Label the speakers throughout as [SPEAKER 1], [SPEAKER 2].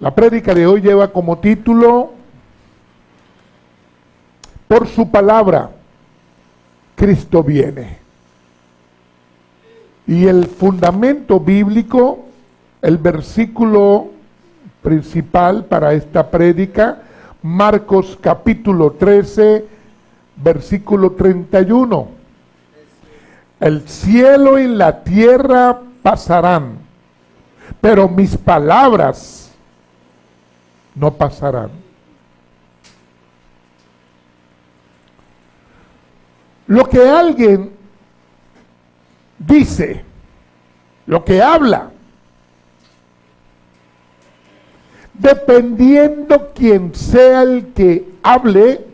[SPEAKER 1] La prédica de hoy lleva como título, por su palabra, Cristo viene. Y el fundamento bíblico, el versículo principal para esta prédica, Marcos capítulo 13, versículo 31. El cielo y la tierra pasarán, pero mis palabras no pasarán. Lo que alguien dice, lo que habla, dependiendo quién sea el que hable,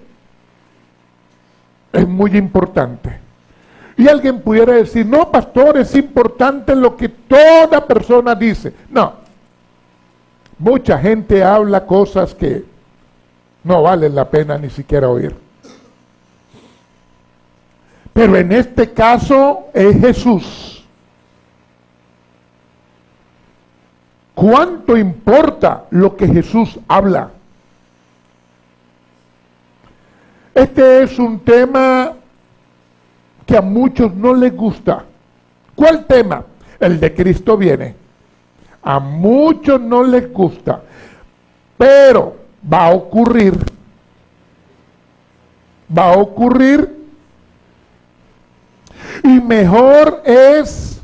[SPEAKER 1] es muy importante. Y alguien pudiera decir, no, pastor, es importante lo que toda persona dice. No, mucha gente habla cosas que no valen la pena ni siquiera oír. Pero en este caso es Jesús. ¿Cuánto importa lo que Jesús habla? Este es un tema que a muchos no les gusta. ¿Cuál tema? El de Cristo viene. A muchos no les gusta, pero va a ocurrir. Va a ocurrir. Y mejor es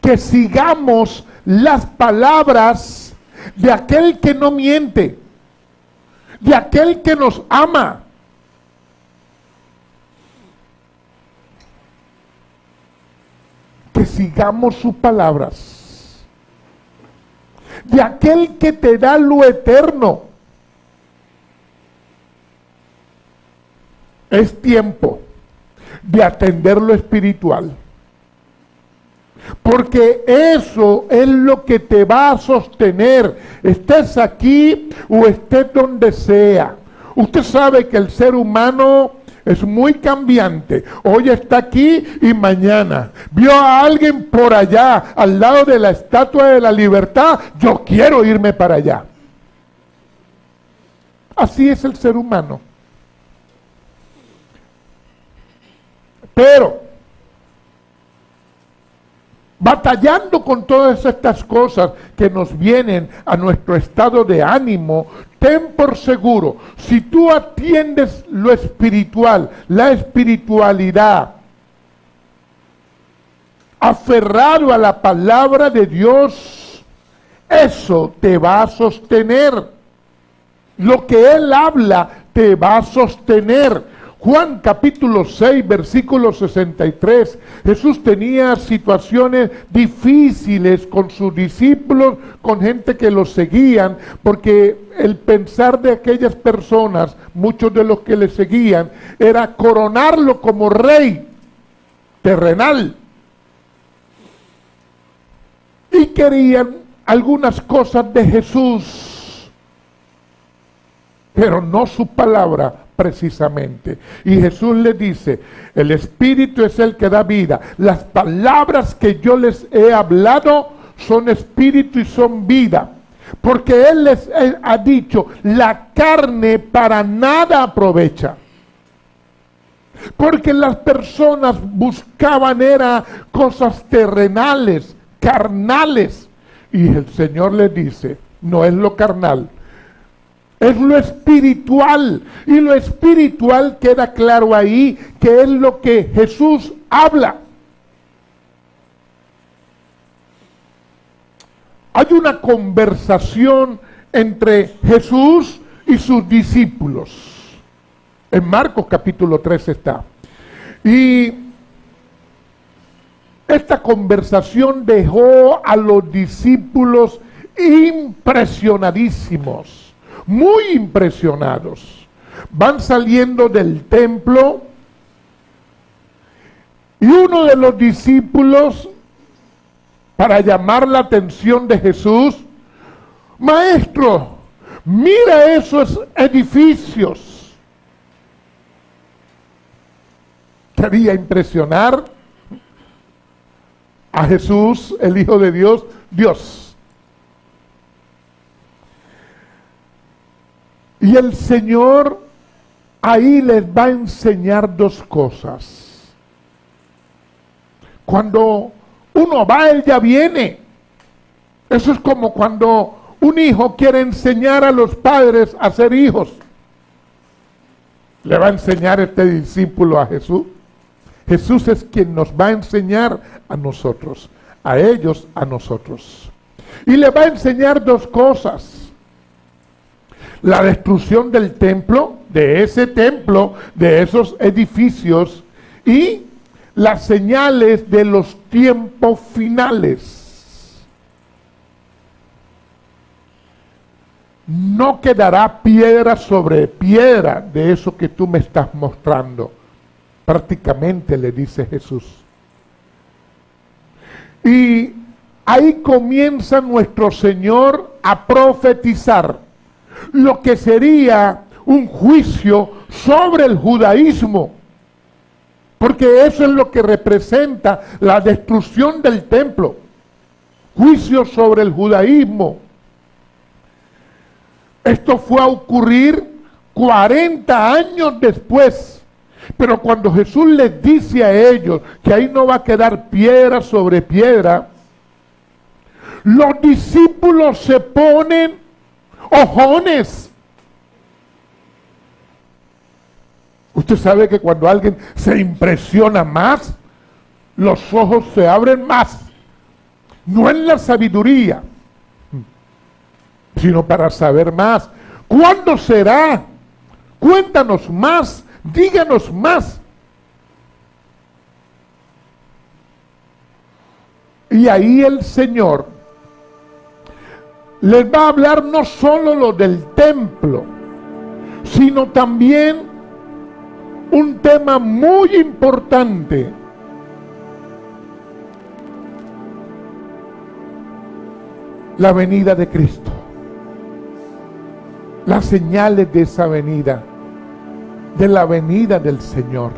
[SPEAKER 1] que sigamos las palabras de aquel que no miente, de aquel que nos ama. Que sigamos sus palabras, de aquel que te da lo eterno. Es tiempo de atender lo espiritual, porque eso es lo que te va a sostener, estés aquí o estés donde sea. Usted sabe que el ser humano es muy cambiante. Hoy está aquí y mañana vio a alguien por allá, al lado de la Estatua de la Libertad. Yo quiero irme para allá. Así es el ser humano. Pero, batallando con todas estas cosas que nos vienen a nuestro estado de ánimo, ten por seguro, si tú atiendes lo espiritual, la espiritualidad, aferrado a la palabra de Dios, eso te va a sostener. Lo que Él habla te va a sostener. Juan capítulo 6, versículo 63, Jesús tenía situaciones difíciles con sus discípulos, con gente que los seguían, porque el pensar de aquellas personas, muchos de los que le seguían, era coronarlo como rey terrenal. Y querían algunas cosas de Jesús, pero no su palabra precisamente. Y Jesús le dice, el Espíritu es el que da vida. Las palabras que yo les he hablado son espíritu y son vida. Porque Él les ha dicho, la carne para nada aprovecha. Porque las personas buscaban era cosas terrenales, carnales. Y el Señor les dice, no es lo carnal, es lo espiritual. Y lo espiritual queda claro ahí, que es lo que Jesús habla. Hay una conversación entre Jesús y sus discípulos. En Marcos capítulo 3 está. Y esta conversación dejó a los discípulos impresionadísimos. Muy impresionados. Van saliendo del templo y uno de los discípulos, para llamar la atención de Jesús, maestro, mira esos edificios. Quería impresionar a Jesús, el Hijo de Dios, Dios. Y el Señor ahí les va a enseñar dos cosas. Cuando uno va, Él ya viene. Eso es como cuando un hijo quiere enseñar a los padres a ser hijos. Le va a enseñar este discípulo a Jesús. Jesús es quien nos va a enseñar a nosotros, a ellos, a nosotros. Y le va a enseñar dos cosas. La destrucción del templo, de ese templo, de esos edificios, y las señales de los tiempos finales. No quedará piedra sobre piedra de eso que tú me estás mostrando. Prácticamente le dice Jesús. Y ahí comienza nuestro Señor a profetizar lo que sería un juicio sobre el judaísmo. Porque eso es lo que representa la destrucción del templo. Juicio sobre el judaísmo. Esto fue a ocurrir 40 años después. Pero cuando Jesús les dice a ellos que ahí no va a quedar piedra sobre piedra, los discípulos se ponen ojones. Usted sabe que cuando alguien se impresiona más, los ojos se abren más. No en la sabiduría, sino para saber más. ¿Cuándo será? Cuéntanos más, díganos más. Y ahí el Señor les va a hablar no solo lo del templo, sino también un tema muy importante. La venida de Cristo. Las señales de esa venida, de la venida del Señor.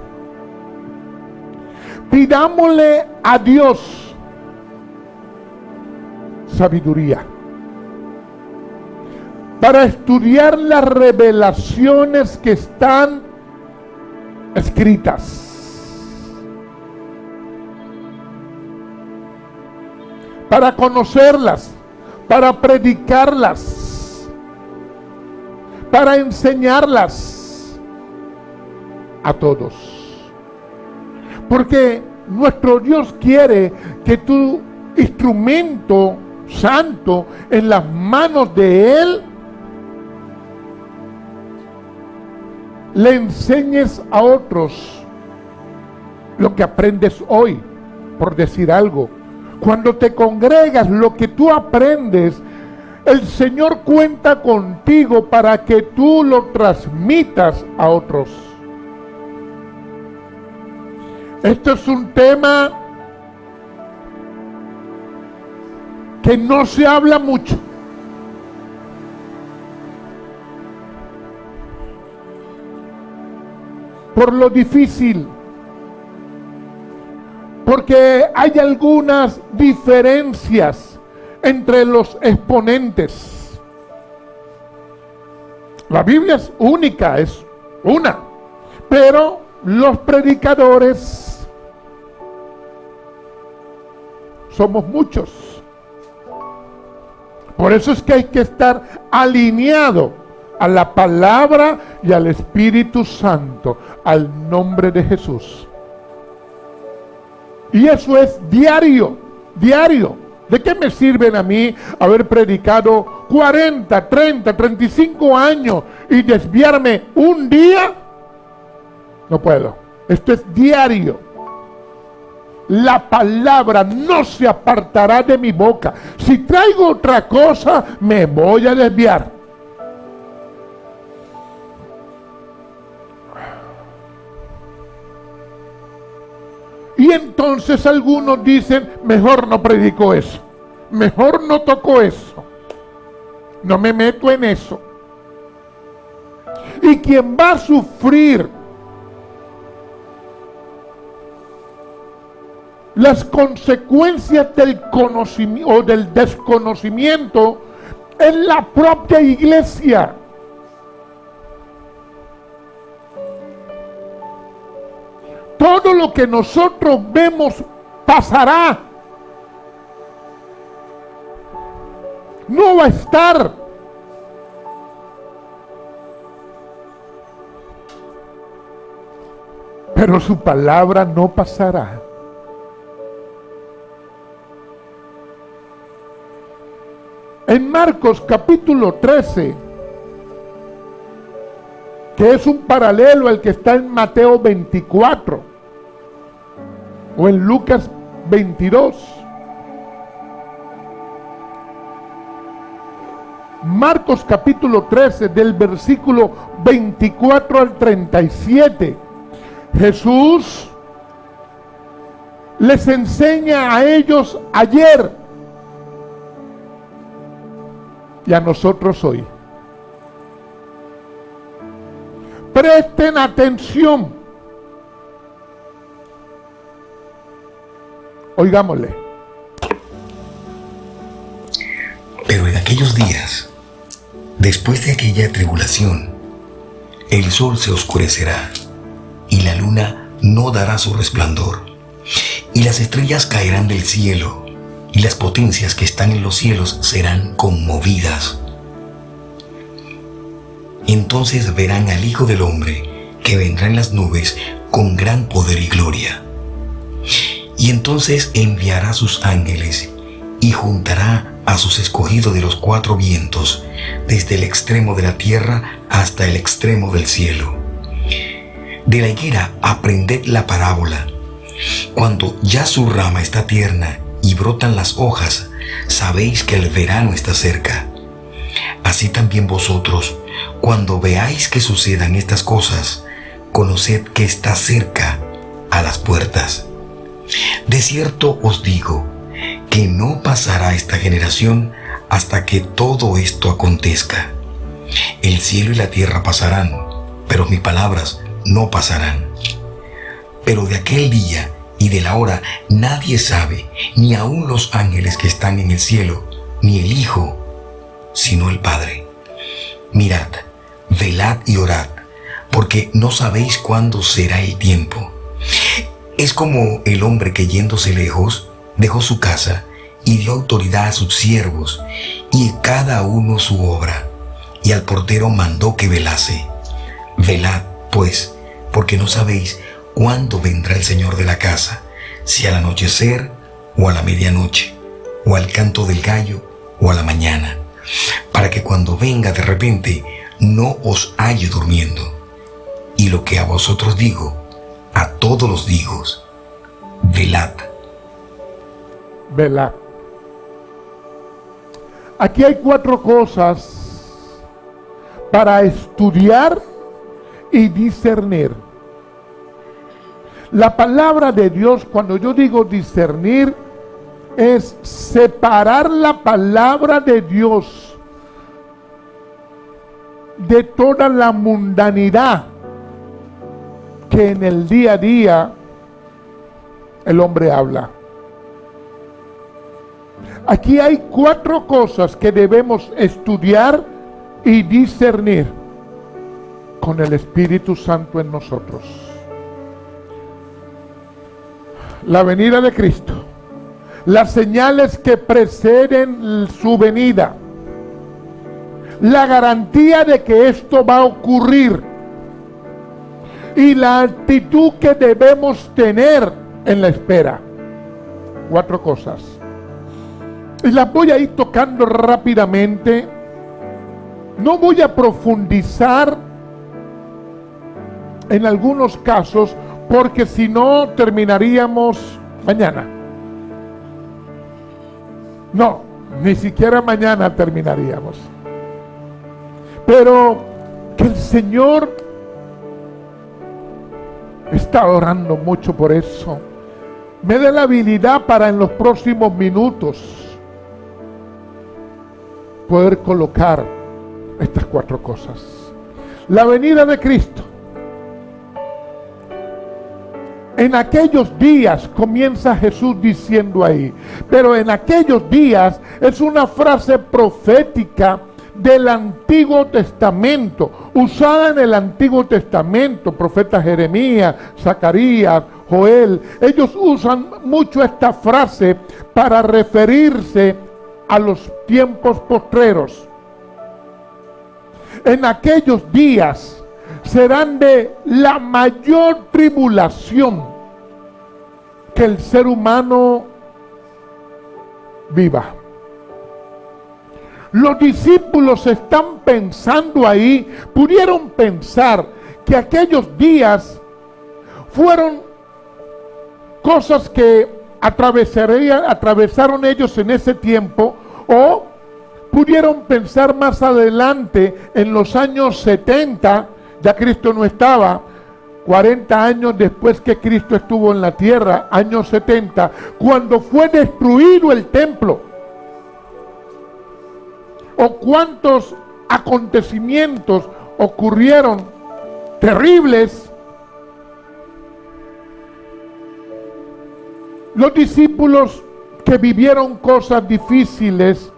[SPEAKER 1] Pidámosle a Dios sabiduría para estudiar las revelaciones que están escritas, para conocerlas, para predicarlas, para enseñarlas a todos. Porque nuestro Dios quiere que tu instrumento santo en las manos de Él le enseñes a otros lo que aprendes hoy, por decir algo. Cuando te congregas, lo que tú aprendes, el Señor cuenta contigo para que tú lo transmitas a otros. Esto es un tema que no se habla mucho. Por lo difícil. Porque hay algunas diferencias entre los exponentes. La Biblia es única, es una. Pero los predicadores somos muchos. Por eso es que hay que estar alineado a la palabra y al Espíritu Santo, al nombre de Jesús. Y eso es diario, diario. ¿De qué me sirven a mí haber predicado 40, 30, 35 años y desviarme un día? No puedo. Esto es diario. La palabra no se apartará de mi boca. Si traigo otra cosa, me voy a desviar. Y entonces algunos dicen, mejor no predico eso, mejor no toco eso, no me meto en eso. Y quien va a sufrir las consecuencias del conocimiento o del desconocimiento es la propia iglesia. todo lo que nosotros vemos pasará. No va a estar. Pero su palabra no pasará. En Marcos capítulo 13, que es un paralelo al que está en Mateo 24 o en Lucas 22. Marcos capítulo 13, del versículo 24 al 37. Jesús les enseña a ellos ayer y a nosotros hoy. Presten atención. Oigámosle.
[SPEAKER 2] Pero en aquellos días, después de aquella tribulación, el sol se oscurecerá y la luna no dará su resplandor, y las estrellas caerán del cielo, y las potencias que están en los cielos serán conmovidas. Entonces verán al Hijo del Hombre, que vendrá en las nubes con gran poder y gloria. Y entonces enviará sus ángeles y juntará a sus escogidos de los cuatro vientos, desde el extremo de la tierra hasta el extremo del cielo. De la higuera aprended la parábola. Cuando ya su rama está tierna y brotan las hojas, sabéis que el verano está cerca. Así también vosotros, cuando veáis que sucedan estas cosas, conoced que está cerca, a las puertas. De cierto os digo, que no pasará esta generación hasta que todo esto acontezca. El cielo y la tierra pasarán, pero mis palabras no pasarán. Pero de aquel día y de la hora nadie sabe, ni aun los ángeles que están en el cielo, ni el Hijo, sino el Padre. Mirad, velad y orad, porque no sabéis cuándo será el tiempo. Es como el hombre que yéndose lejos, dejó su casa y dio autoridad a sus siervos, y cada uno su obra, y al portero mandó que velase. Velad, pues, porque no sabéis cuándo vendrá el Señor de la casa, si al anochecer, o a la medianoche, o al canto del gallo, o a la mañana, para que cuando venga de repente no os halle durmiendo. Y lo que a vosotros digo, a todos los digo, velad.
[SPEAKER 1] Velad. Aquí hay cuatro cosas para estudiar y discernir. La palabra de Dios, cuando yo digo discernir, es separar la palabra de Dios de toda la mundanidad que en el día a día el hombre habla. Aquí hay cuatro cosas que debemos estudiar y discernir con el Espíritu Santo en nosotros. La venida de Cristo, las señales que preceden su venida, la garantía de que esto va a ocurrir y la actitud que debemos tener en la espera. Cuatro cosas. Y las voy a ir tocando rápidamente. No voy a profundizar en algunos casos, porque si no terminaríamos mañana. No, ni siquiera mañana terminaríamos. Pero que el Señor está orando mucho por eso. Me dé la habilidad para en los próximos minutos poder colocar estas cuatro cosas. La venida de Cristo. En aquellos días, comienza Jesús diciendo ahí, pero en aquellos días es una frase profética del Antiguo Testamento, usada en el Antiguo Testamento, profeta Jeremías, Zacarías, Joel. Ellos usan mucho esta frase para referirse a los tiempos postreros. En aquellos días serán de la mayor tribulación que el ser humano viva. Los discípulos están pensando ahí, pudieron pensar que aquellos días fueron cosas que atravesaron ellos en ese tiempo, o pudieron pensar más adelante en los años 70, ya Cristo no estaba, 40 años después que Cristo estuvo en la tierra, años 70, cuando fue destruido el templo. O cuántos acontecimientos ocurrieron terribles. Los discípulos que vivieron cosas difíciles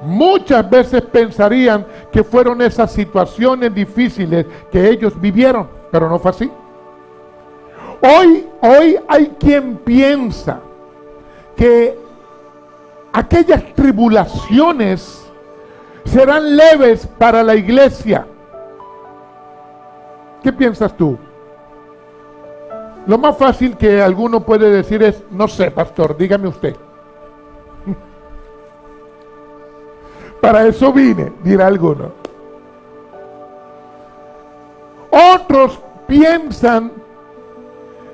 [SPEAKER 1] muchas veces pensarían que fueron esas situaciones difíciles que ellos vivieron, pero no fue así. Hoy hay quien piensa que aquellas tribulaciones serán leves para la iglesia. ¿Qué piensas tú? Lo más fácil que alguno puede decir es: no sé, pastor, dígame usted. Para eso vine, dirá alguno. Otros piensan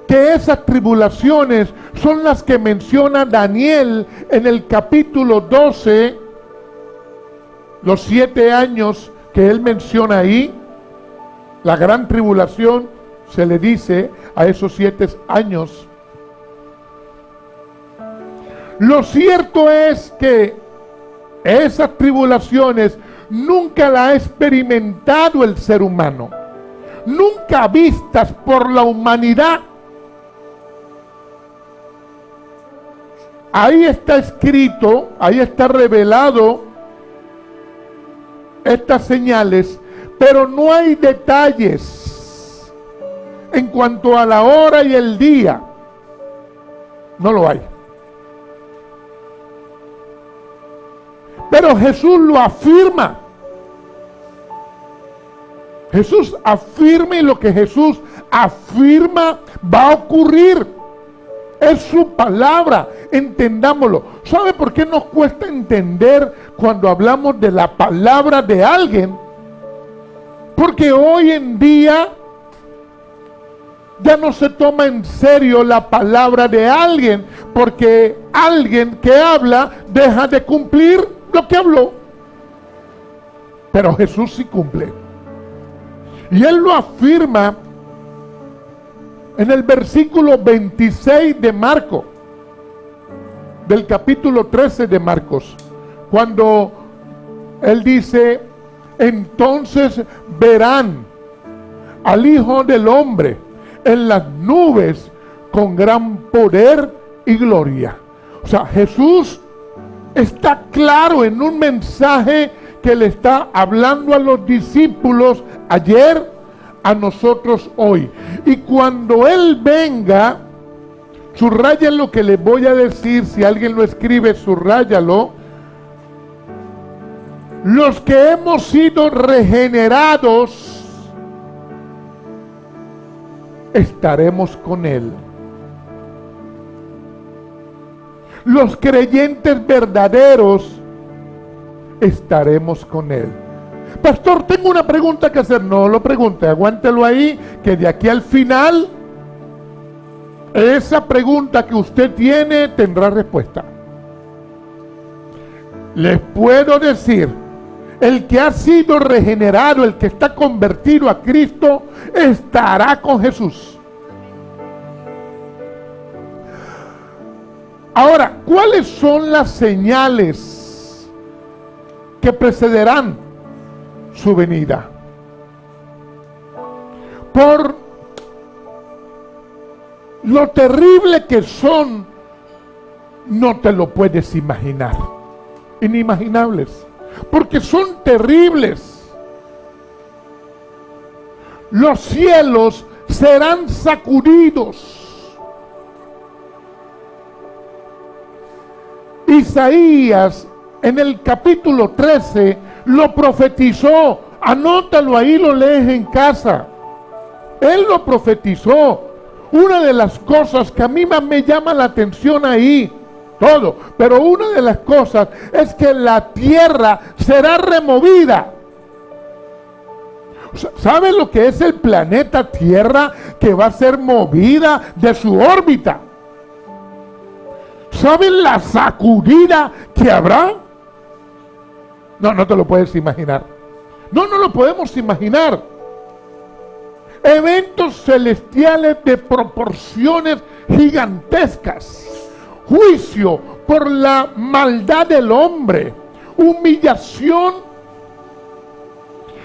[SPEAKER 1] que esas tribulaciones son las que menciona Daniel en el capítulo 12, los 7 años que él menciona ahí. La gran tribulación se le dice a esos 7 años. Lo cierto es que esas tribulaciones nunca las ha experimentado el ser humano, nunca vistas por la humanidad. Ahí está escrito, ahí está revelado estas señales, pero no hay detalles en cuanto a la hora y el día. No lo hay. Pero Jesús lo afirma. Jesús afirma, y lo que Jesús afirma va a ocurrir. Es su palabra, entendámoslo. ¿Sabe por qué nos cuesta entender cuando hablamos de la palabra de alguien? Porque hoy en día ya no se toma en serio la palabra de alguien, porque alguien que habla deja de cumplir lo que habló. Pero Jesús sí cumple. Y Él lo afirma en el versículo 26 de Marcos, del capítulo 13 de Marcos, cuando Él dice: entonces verán al Hijo del Hombre en las nubes con gran poder y gloria. O sea, Jesús está claro en un mensaje que le está hablando a los discípulos ayer, a nosotros hoy. Y cuando Él venga, subrayen lo que les voy a decir. Si alguien lo escribe, subráyalo. Los que hemos sido regenerados, estaremos con Él. Los creyentes verdaderos, estaremos con Él. Pastor, tengo una pregunta que hacer. No lo pregunte, aguántelo ahí, que de aquí al final, esa pregunta que usted tiene tendrá respuesta. Les puedo decir, el que ha sido regenerado, el que está convertido a Cristo, estará con Jesús. Ahora, ¿cuáles son las señales que precederán su venida? Por lo terrible que son, no te lo puedes imaginar. Inimaginables. porque son terribles. Los cielos serán sacudidos. Isaías en el capítulo 13 lo profetizó. Anótalo ahí, lo lees en casa. Él lo profetizó. Una de las cosas que a mí más me llama la atención ahí, todo, pero una de las cosas es que la tierra será removida. ¿Sabe lo que es el planeta Tierra que va a ser movida de su órbita? ¿Saben la sacudida que habrá? No te lo puedes imaginar. No lo podemos imaginar. Eventos celestiales de proporciones gigantescas. Juicio por la maldad del hombre. Humillación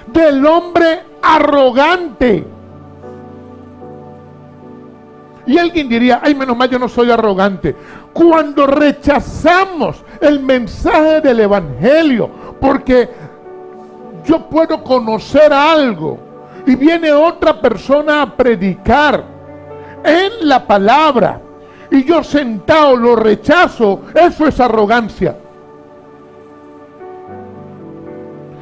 [SPEAKER 1] del hombre arrogante. Y alguien diría, ay, menos mal yo no soy arrogante. Cuando rechazamos el mensaje del evangelio, porque yo puedo conocer algo y viene otra persona a predicar en la palabra y yo sentado lo rechazo, eso es arrogancia.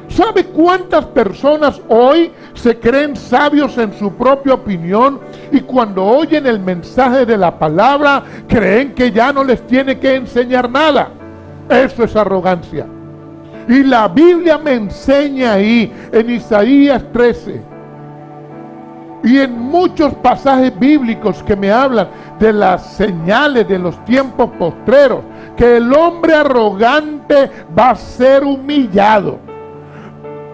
[SPEAKER 1] ¿Sabe cuántas personas hoy se creen sabios en su propia opinión y cuando oyen el mensaje de la palabra creen que ya no les tiene que enseñar nada? Eso es arrogancia. Y la Biblia me enseña ahí en Isaías 13 y en muchos pasajes bíblicos que me hablan de las señales de los tiempos postreros, que el hombre arrogante va a ser humillado.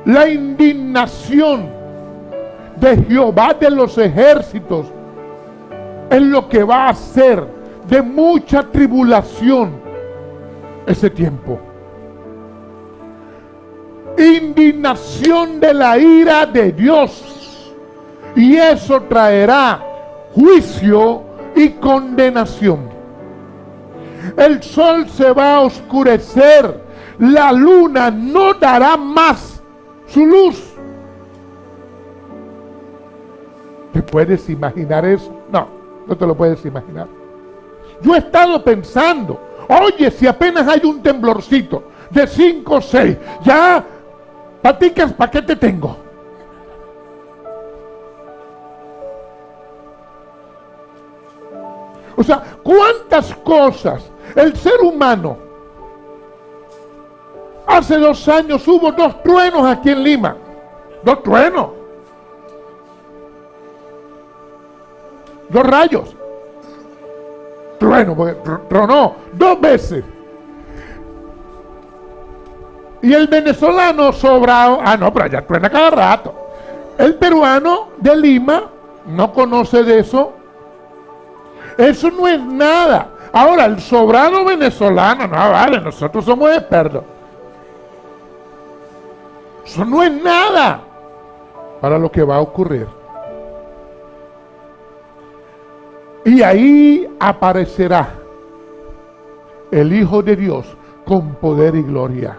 [SPEAKER 1] La indignación de Jehová de los ejércitos es lo que va a hacer de mucha tribulación ese tiempo. Indignación de la ira de Dios, y eso traerá juicio y condenación. El sol se va a oscurecer, la luna no dará más su luz. ¿Te puedes imaginar eso? No te lo puedes imaginar. Yo he estado pensando, oye, si apenas hay un temblorcito de 5 o 6, ya, paticas, ¿para qué te tengo? O sea, ¿cuántas cosas el ser humano? Hace 2 años hubo 2 truenos aquí en Lima. 2 truenos. 2 rayos. Trueno, porque tronó 2 veces. Y el venezolano sobrado, pero allá truena cada rato. El peruano de Lima no conoce de eso. Eso no es nada. Ahora, el sobrado venezolano, no vale, nosotros somos expertos. Eso no es nada para lo que va a ocurrir. Y ahí aparecerá el Hijo de Dios con poder y gloria.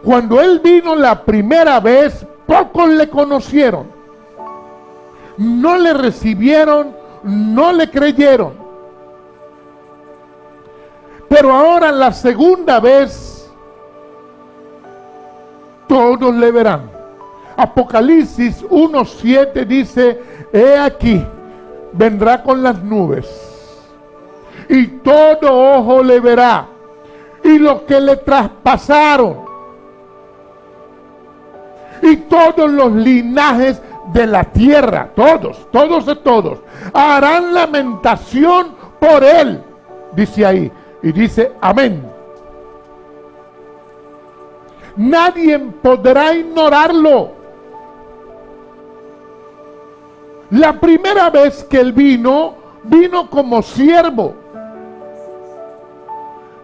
[SPEAKER 1] Cuando Él vino la primera vez, pocos le conocieron. No le recibieron, no le creyeron. Pero ahora la segunda vez, todos le verán. Apocalipsis 1:7 dice, he aquí, vendrá con las nubes, y todo ojo le verá, y los que le traspasaron, y todos los linajes de la tierra, todos, harán lamentación por él, dice ahí, y dice amén. Nadie podrá ignorarlo. La primera vez que él vino como siervo.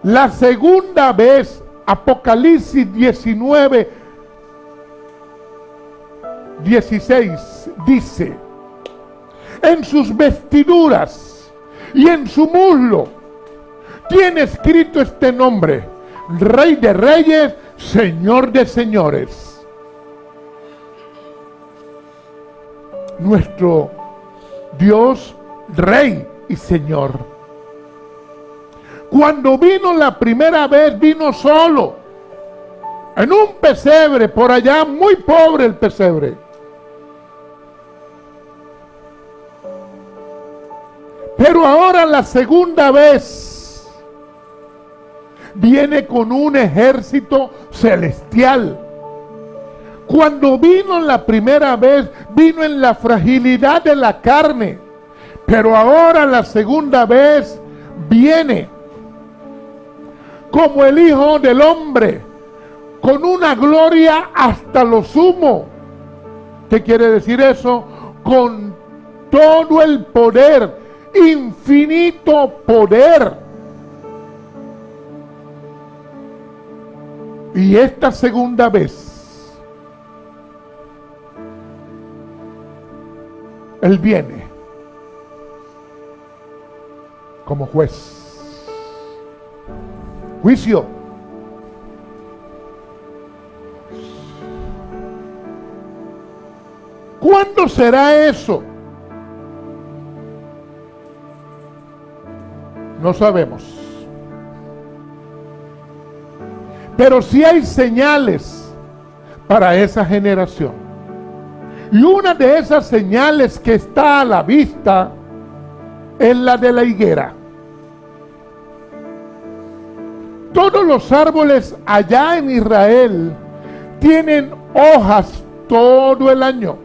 [SPEAKER 1] La segunda vez, Apocalipsis 19:16 dice, en sus vestiduras y en su muslo tiene escrito este nombre, Rey de reyes, Señor de señores. Nuestro Dios, Rey y Señor. Cuando vino la primera vez, vino solo, en un pesebre, por allá, muy pobre el pesebre. Pero ahora la segunda vez viene con un ejército celestial. Cuando vino la primera vez, vino en la fragilidad de la carne. Pero ahora la segunda vez viene como el Hijo del Hombre, con una gloria hasta lo sumo. ¿Qué quiere decir eso? Con todo el poder, infinito poder. Y esta segunda vez, Él viene como juez. Juicio. ¿Cuándo será eso? No sabemos. Pero sí hay señales para esa generación. Y una de esas señales que está a la vista es la de la higuera. Todos los árboles allá en Israel tienen hojas todo el año,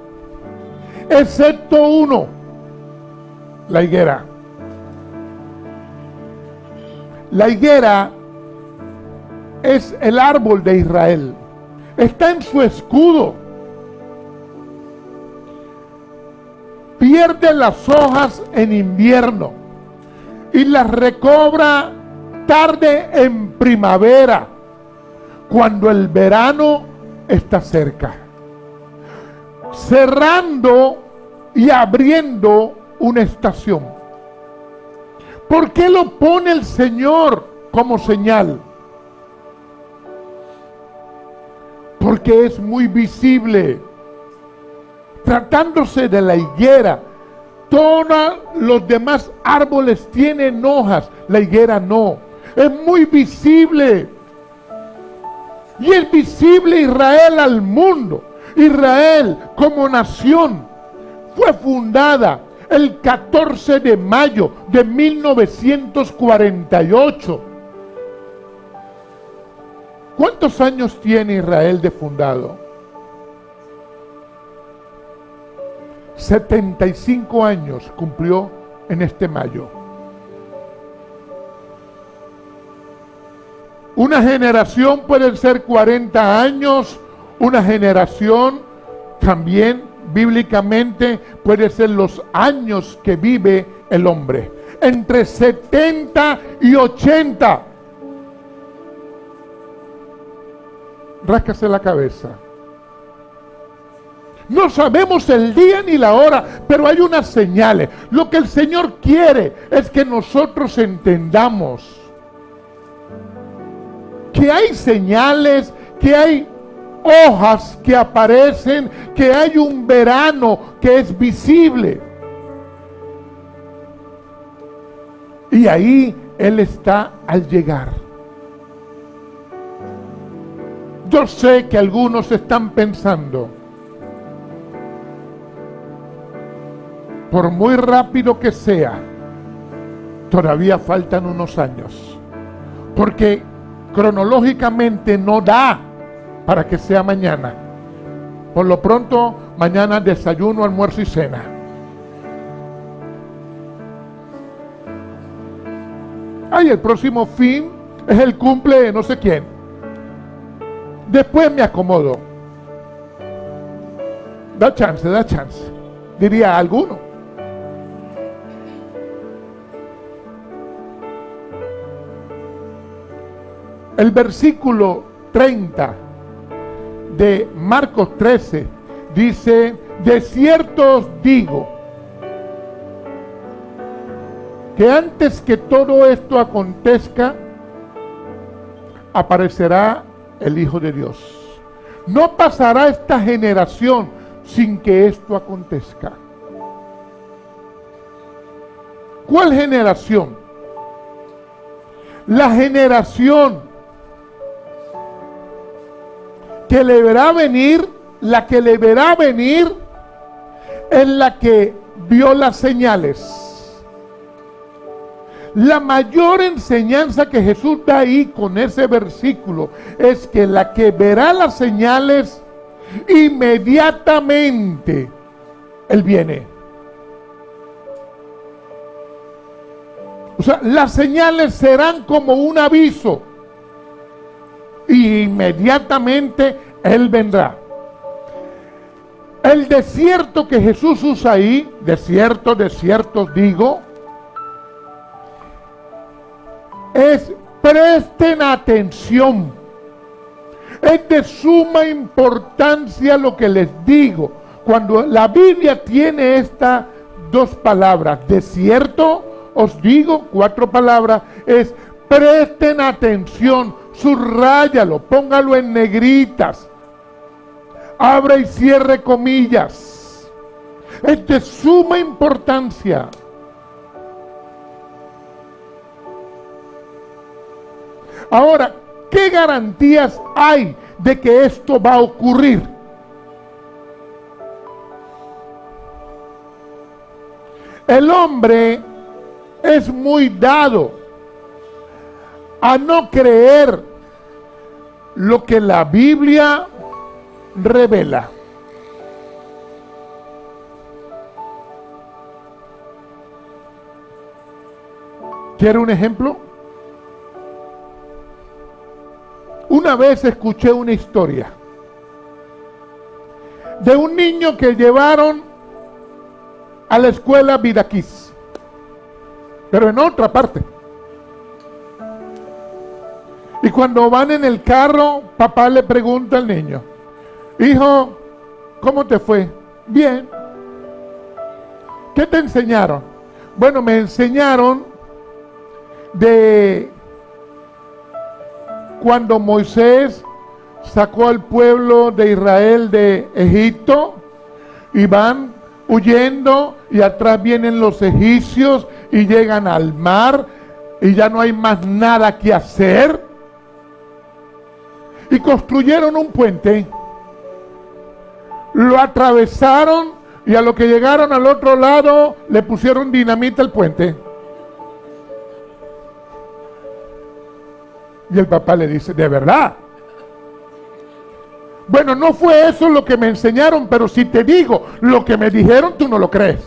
[SPEAKER 1] excepto uno, la higuera. La higuera es el árbol de Israel. Está en su escudo. Pierde las hojas en invierno y las recobra tarde en primavera, cuando el verano está cerca, cerrando y abriendo una estación. ¿Por qué lo pone el Señor como señal? Porque es muy visible. Tratándose de la higuera, todos los demás árboles tienen hojas, la higuera no. Es muy visible. Y es visible Israel al mundo. Israel como nación fue fundada el 14 de mayo de 1948. ¿Cuántos años tiene Israel de fundado? 75 años cumplió en este mayo. Una generación puede ser 40 años, una generación también bíblicamente puede ser los años que vive el hombre, entre 70 y 80. Ráscase la cabeza. No sabemos el día ni la hora, pero hay unas señales. Lo que el Señor quiere es que nosotros entendamos que hay señales, que hay hojas que aparecen, que hay un verano que es visible. Y ahí Él está al llegar. Yo sé que algunos están pensando, por muy rápido que sea, todavía faltan unos años, porque cronológicamente no da para que sea mañana. Por lo pronto, mañana desayuno, almuerzo y cena. Ay, el próximo fin es el cumple de no sé quién. Después me acomodo. Da chance, diría alguno. El versículo 30 de Marcos 13 dice: de cierto os digo que antes que todo esto acontezca, aparecerá el Hijo de Dios. No pasará esta generación sin que esto acontezca. ¿Cuál generación? La generación que le verá venir, la que le verá venir es la que vio las señales. La mayor enseñanza que Jesús da ahí con ese versículo es que la que verá las señales, inmediatamente Él viene. O sea, las señales serán como un aviso y inmediatamente Él vendrá. El desierto que Jesús usa ahí, desiertos digo, es, presten atención, es de suma importancia lo que les digo. Cuando la Biblia tiene estas dos palabras, desierto, os digo, 4 palabras, es presten atención, subráyalo, póngalo en negritas, abra y cierre comillas, es de suma importancia. Ahora, ¿qué garantías hay de que esto va a ocurrir? El hombre es muy dado a no creer lo que la Biblia revela. ¿Quiere un ejemplo? Una vez escuché una historia de un niño que llevaron a la escuela Vidaquís, pero en otra parte. Y cuando van en el carro, papá le pregunta al niño: hijo, ¿cómo te fue? Bien. ¿Qué te enseñaron? Bueno, me enseñaron de cuando Moisés sacó al pueblo de Israel de Egipto y van huyendo y atrás vienen los egipcios y llegan al mar y ya no hay más nada que hacer y construyeron un puente, lo atravesaron y a lo que llegaron al otro lado le pusieron dinamita al puente. Y el papá le dice: ¿de verdad? Bueno, no fue eso lo que me enseñaron, pero si te digo lo que me dijeron, tú no lo crees.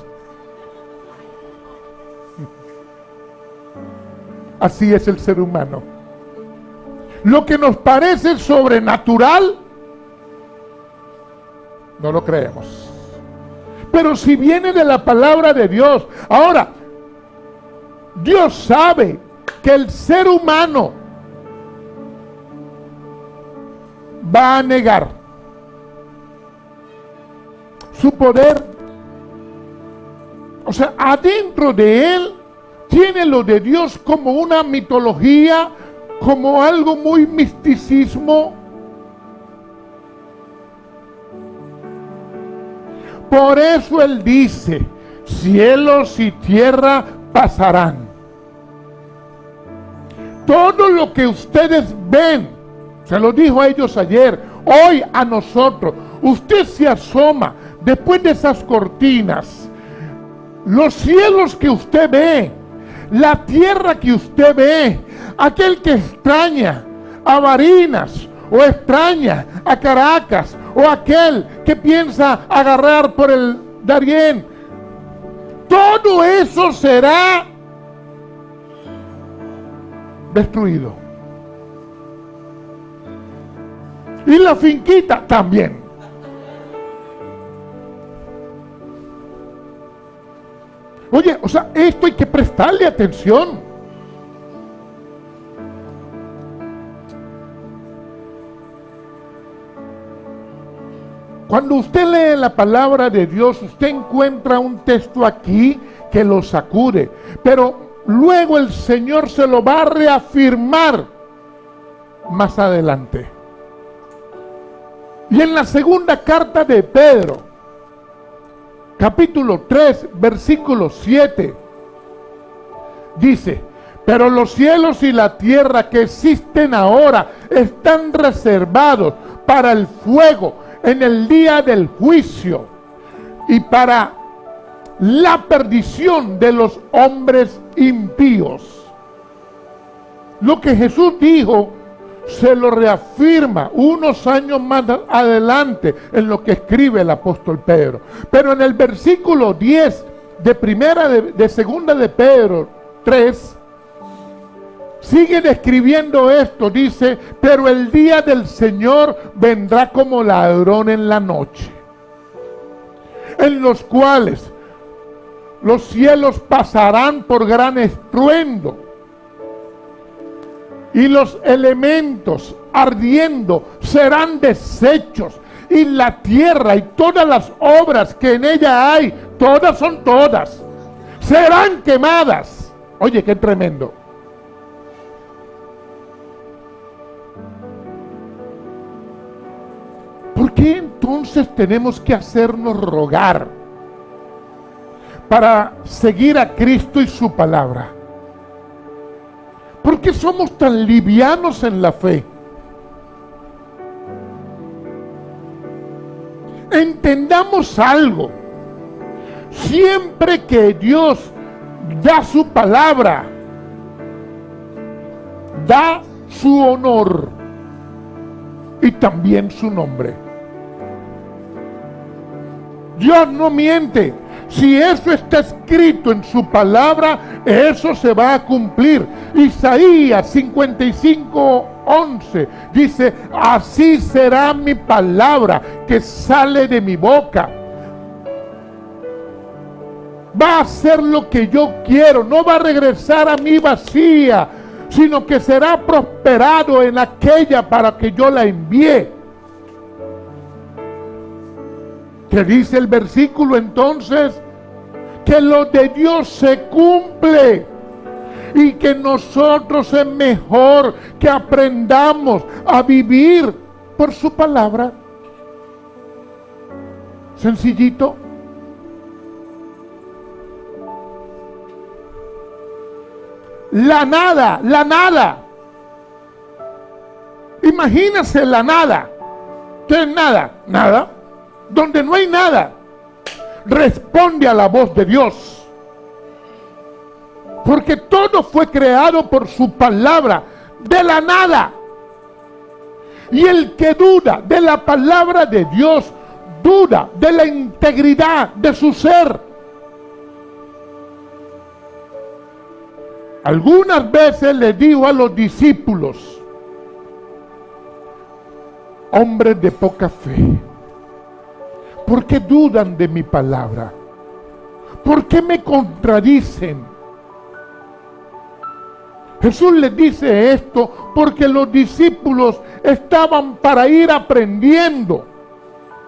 [SPEAKER 1] Así es el ser humano. Lo que nos parece sobrenatural, no lo creemos. Pero si viene de la palabra de Dios, ahora, Dios sabe que el ser humano va a negar su poder. O sea, adentro de él tiene lo de Dios como una mitología, como algo muy misticismo. Por eso él dice: cielos y tierra pasarán. Todo lo que ustedes ven, se lo dijo a ellos ayer, hoy a nosotros. Usted se asoma después de esas cortinas, los cielos que usted ve, la tierra que usted ve, aquel que extraña a Barinas o extraña a Caracas, o aquel que piensa agarrar por el Darién, todo eso será destruido. Y la finquita también. Oye, o sea, esto hay que prestarle atención. Cuando usted lee la palabra de Dios, usted encuentra un texto aquí que lo sacude, pero luego el Señor se lo va a reafirmar más adelante. Y en la segunda carta de Pedro, capítulo 3, versículo 7, dice: pero los cielos y la tierra que existen ahora están reservados para el fuego en el día del juicio y para la perdición de los hombres impíos. Lo que Jesús dijo se lo reafirma unos años más adelante en lo que escribe el apóstol Pedro. Pero en el versículo 10 de segunda de Pedro 3, sigue describiendo esto. Dice: pero el día del Señor vendrá como ladrón en la noche, en los cuales los cielos pasarán por gran estruendo, y los elementos ardiendo serán deshechos, y la tierra y todas las obras que en ella hay, todas son todas, serán quemadas. Oye, qué tremendo. ¿Por qué entonces tenemos que hacernos rogar para seguir a Cristo y su palabra? ¿Por qué somos tan livianos en la fe? Entendamos algo. Siempre que Dios da su palabra, da su honor y también su nombre. Dios no miente. Si eso está escrito en su palabra, eso se va a cumplir. Isaías 55:11 dice: así será mi palabra que sale de mi boca. Va a hacer lo que yo quiero, no va a regresar a mí vacía, sino que será prosperado en aquella para que yo la envié. ¿Qué dice el versículo entonces? Que lo de Dios se cumple y que nosotros es mejor que aprendamos a vivir por su palabra. Sencillito. La nada, la nada. Imagínese la nada. ¿Qué es nada? Nada. Donde no hay nada, responde a la voz de Dios. Porque todo fue creado por su palabra, de la nada. Y el que duda de la palabra de Dios, duda de la integridad de su ser. Algunas veces le digo a los discípulos, hombres de poca fe, ¿por qué dudan de mi palabra? ¿Por qué me contradicen? Jesús les dice esto porque los discípulos estaban para ir aprendiendo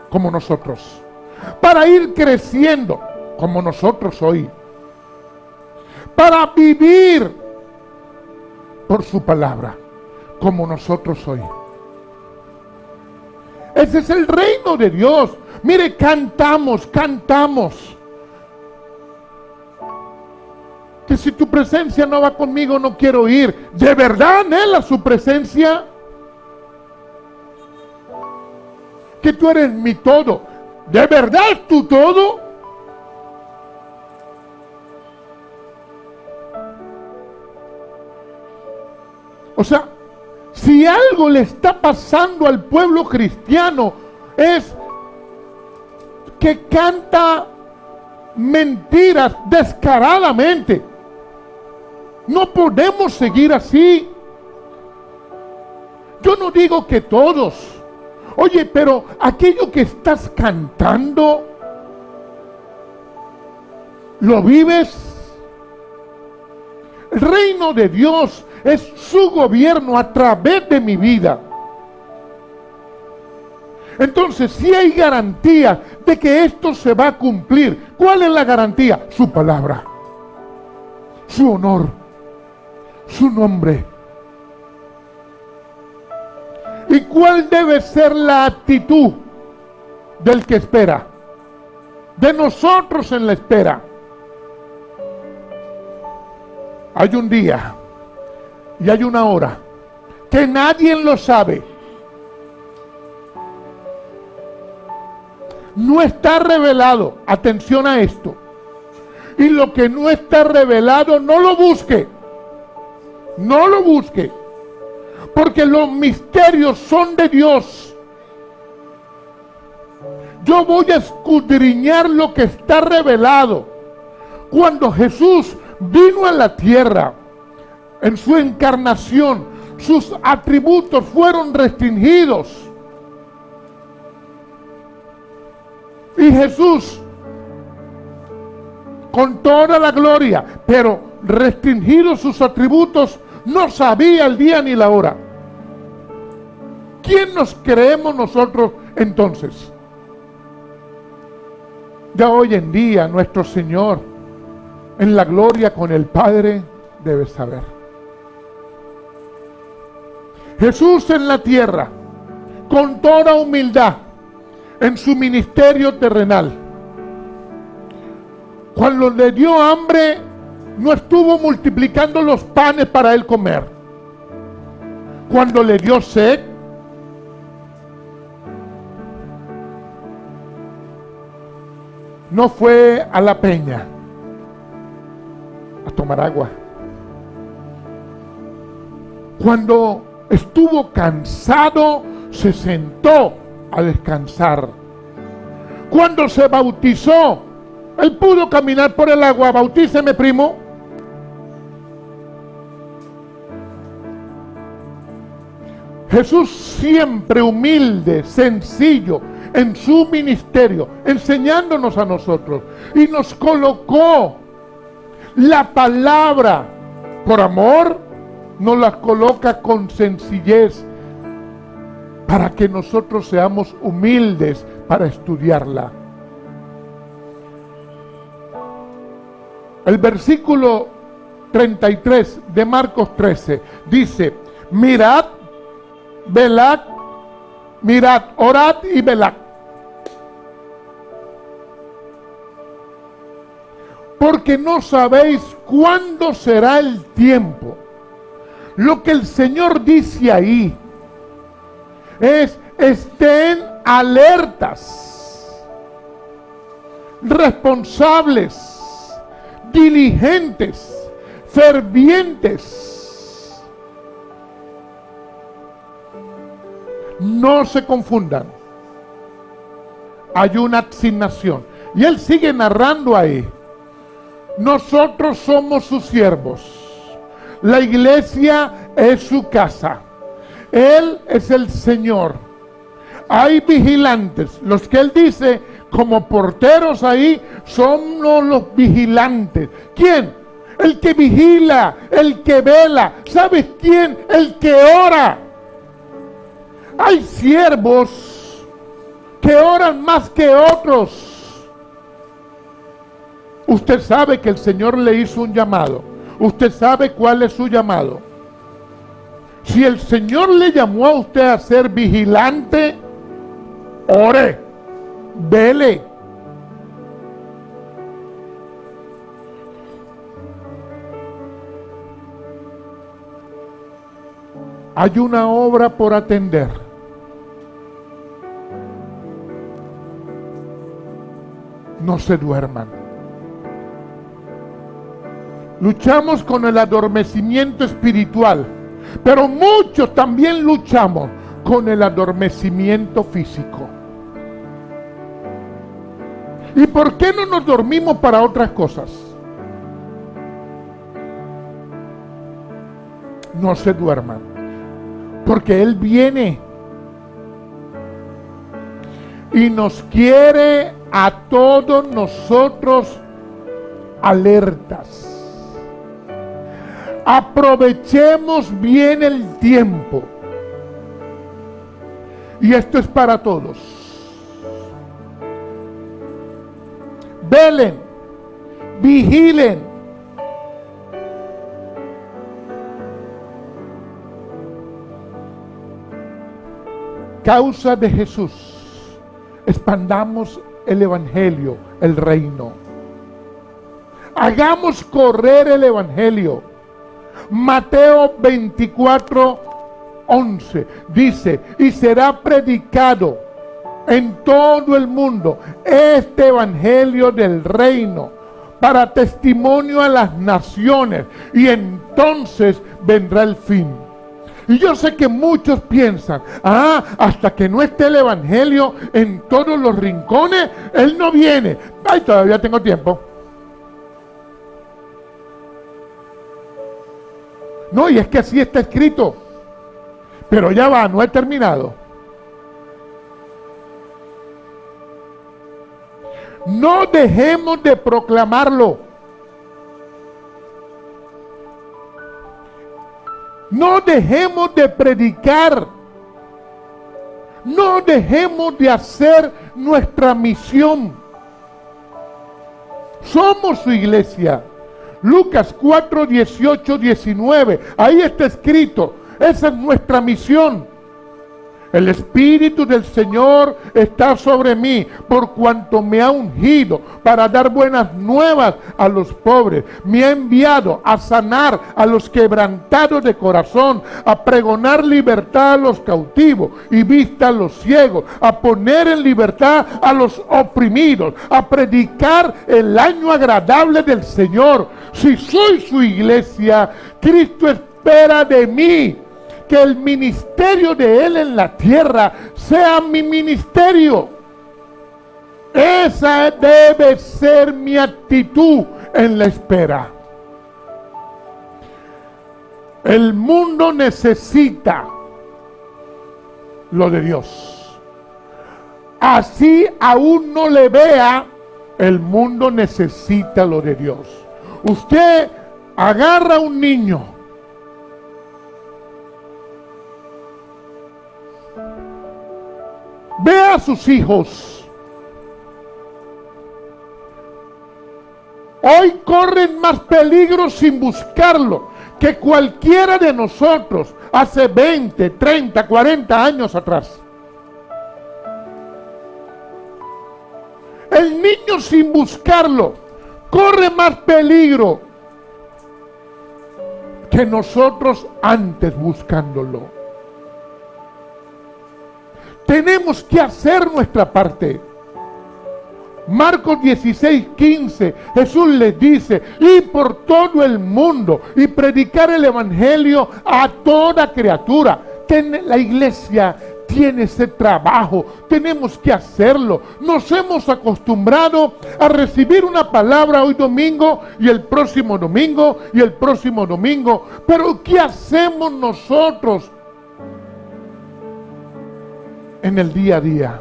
[SPEAKER 1] como nosotros, para ir creciendo como nosotros hoy, para vivir por su palabra como nosotros hoy. Ese es el reino de Dios. Mire, cantamos. Que si tu presencia no va conmigo, no quiero ir. ¿De verdad anhela su presencia? Que tú eres mi todo. ¿De verdad es tu todo? O sea, si algo le está pasando al pueblo cristiano, es que canta mentiras descaradamente. No podemos seguir así. Yo no digo que todos. Oye, pero aquello que estás cantando, ¿lo vives? El reino de Dios es su gobierno a través de mi vida. Entonces, si hay garantía de que esto se va a cumplir. ¿Cuál es la garantía? Su palabra, su honor, su nombre. ¿Y cuál debe ser la actitud del que espera? De nosotros en la espera. Hay un día y hay una hora que nadie lo sabe. No está revelado. Atención a esto. Y lo que no está revelado, no lo busque. No lo busque. Porque los misterios son de Dios. Yo voy a escudriñar lo que está revelado. Cuando Jesús vino a la tierra, en su encarnación, sus atributos fueron restringidos. Y Jesús, con toda la gloria, pero restringidos sus atributos, no sabía el día ni la hora. ¿Quién nos creemos nosotros entonces? Ya hoy en día nuestro Señor, en la gloria con el Padre, debe saber. Jesús en la tierra, con toda humildad, en su ministerio terrenal. Cuando le dio hambre, no estuvo multiplicando los panes para él comer. Cuando le dio sed, no fue a la peña a tomar agua. Cuando estuvo cansado, se sentó a descansar. Cuando se bautizó, él pudo caminar por el agua. Bautíceme, primo. Jesús siempre humilde, sencillo en su ministerio, enseñándonos a nosotros, y nos colocó la palabra por amor, nos la coloca con sencillez para que nosotros seamos humildes para estudiarla. El versículo 33 de Marcos 13 dice: mirad, velad, mirad, orad y velad. Porque no sabéis cuándo será el tiempo. Lo que el Señor dice ahí es: estén alertas, responsables, diligentes, fervientes. No se confundan. Hay una asignación. Y él sigue narrando ahí. Nosotros somos sus siervos. La iglesia es su casa. Él es el Señor. Hay vigilantes. Los que él dice como porteros ahí son los vigilantes. ¿Quién? El que vigila, el que vela. ¿Sabes quién? El que ora. Hay siervos que oran más que otros. Usted sabe que el Señor le hizo un llamado. Usted sabe cuál es su llamado. Si el Señor le llamó a usted a ser vigilante, ore, vele. Hay una obra por atender. No se duerman. Luchamos con el adormecimiento espiritual, pero muchos también luchamos con el adormecimiento físico. ¿Y por qué no nos dormimos para otras cosas? No se duerman, porque Él viene y nos quiere a todos nosotros alertas. Aprovechemos bien el tiempo. Y esto es para todos. Velen, vigilen. causa de Jesús, expandamos el evangelio, el reino. Hagamos correr el evangelio. Mateo 24:11 dice: y será predicado en todo el mundo este evangelio del reino para testimonio a las naciones, y entonces vendrá el fin. Y yo sé que muchos piensan: hasta que no esté el evangelio en todos los rincones, él no viene. Ay, todavía tengo tiempo. No, y es que así está escrito. Pero ya va, no he terminado. No dejemos de proclamarlo. No dejemos de predicar. No dejemos de hacer nuestra misión. Somos su iglesia. Lucas 4, 18, 19. Ahí está escrito. Esa es nuestra misión. El Espíritu del Señor está sobre mí, por cuanto me ha ungido para dar buenas nuevas a los pobres. Me ha enviado a sanar a los quebrantados de corazón, a pregonar libertad a los cautivos y vista a los ciegos, a poner en libertad a los oprimidos, a predicar el año agradable del Señor. Si soy su iglesia, Cristo espera de mí que el ministerio de Él en la tierra sea mi ministerio. Esa debe ser mi actitud en la espera. El mundo necesita lo de Dios. Así aún no le vea, el mundo necesita lo de Dios. Usted agarra a un niño, ve a sus hijos. Hoy corren más peligros sin buscarlo que cualquiera de nosotros hace 20, 30, 40 años atrás. El niño sin buscarlo corre más peligro que nosotros antes buscándolo. Tenemos que hacer nuestra parte. Marcos 16:15, Jesús les dice: ir por todo el mundo y predicar el evangelio a toda criatura. La iglesia tiene ese trabajo, tenemos que hacerlo. Nos hemos acostumbrado a recibir una palabra hoy domingo y el próximo domingo y el próximo domingo. Pero ¿qué hacemos nosotros en el día a día?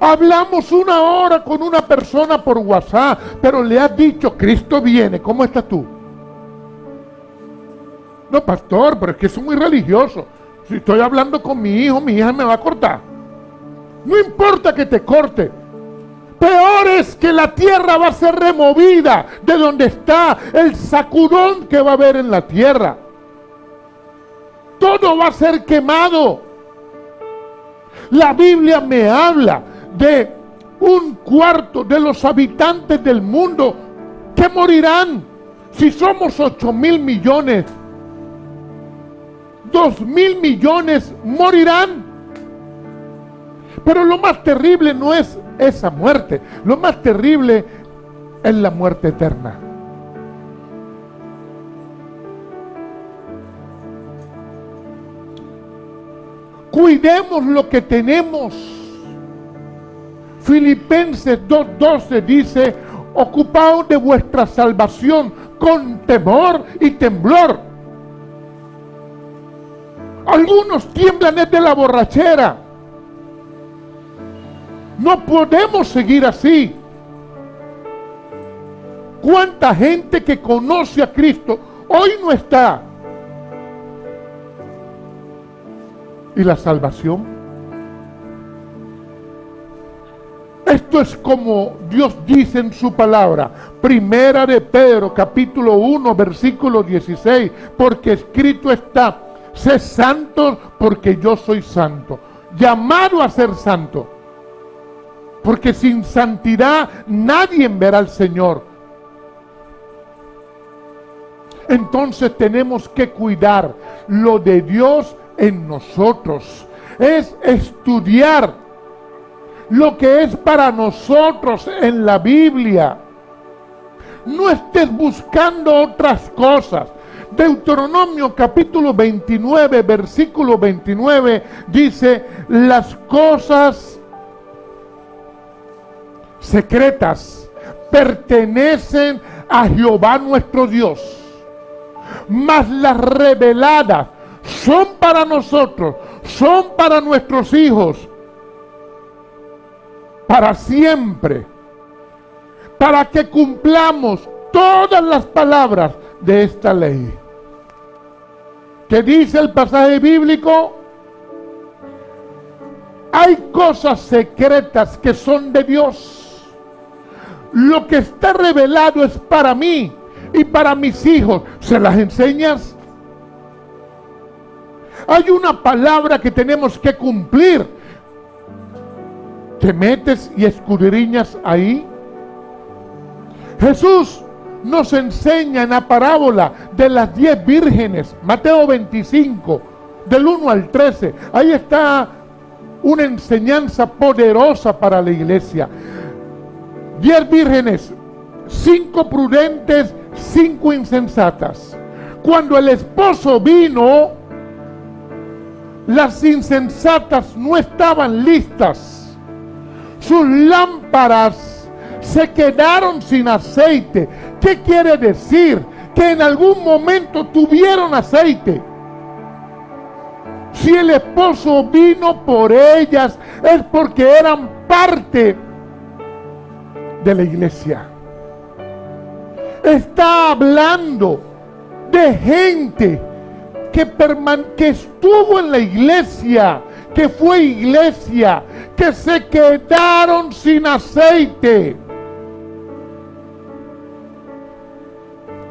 [SPEAKER 1] Hablamos una hora con una persona por WhatsApp, pero le has dicho: Cristo viene, ¿cómo estás tú? No, pastor, pero es que soy muy religioso. Si estoy hablando con mi hijo, mi hija me va a cortar. No importa que te corte. Peor es que la tierra va a ser removida de donde está, el sacudón que va a haber en la tierra. Todo va a ser quemado. La Biblia me habla de 1/4 de los habitantes del mundo que morirán. Si somos 8,000 millones, 2,000 millones morirán. Pero lo más terrible no es esa muerte. Lo más terrible es la muerte eterna. Cuidemos lo que tenemos. Filipenses 2:12 dice: ocupaos de vuestra salvación con temor y temblor. Algunos tiemblan desde la borrachera. No podemos seguir así. ¿Cuánta gente que conoce a Cristo hoy no está? ¿Y la salvación? Esto es como Dios dice en su palabra, Primera de Pedro, capítulo 1, versículo 16, porque escrito está: sé santo porque yo soy santo, llamado a ser santo, porque sin santidad nadie verá al Señor. Entonces tenemos que cuidar lo de Dios en nosotros, es estudiar lo que es para nosotros en la Biblia. No estés buscando otras cosas. Deuteronomio capítulo 29, versículo 29 dice: las cosas secretas pertenecen a Jehová nuestro Dios, mas las reveladas son para nosotros, son para nuestros hijos, para siempre, para que cumplamos todas las palabras de esta ley. ¿Qué dice el pasaje bíblico? Hay cosas secretas que son de Dios. Lo que está revelado es para mí y para mis hijos. ¿Se las enseñas? Hay una palabra que tenemos que cumplir. ¿Te metes y escudriñas ahí? Jesús nos enseña en la parábola de las 10 vírgenes, Mateo 25, del 1 al 13. Ahí está una enseñanza poderosa para la iglesia. 10 vírgenes, 5 prudentes, 5 insensatas. Cuando el esposo vino, las insensatas no estaban listas. Sus lámparas se quedaron sin aceite. ¿Qué quiere decir? Que en algún momento tuvieron aceite. Si el esposo vino por ellas, es porque eran parte de la iglesia. Está hablando de gente que estuvo en la iglesia, que fue iglesia, que se quedaron sin aceite.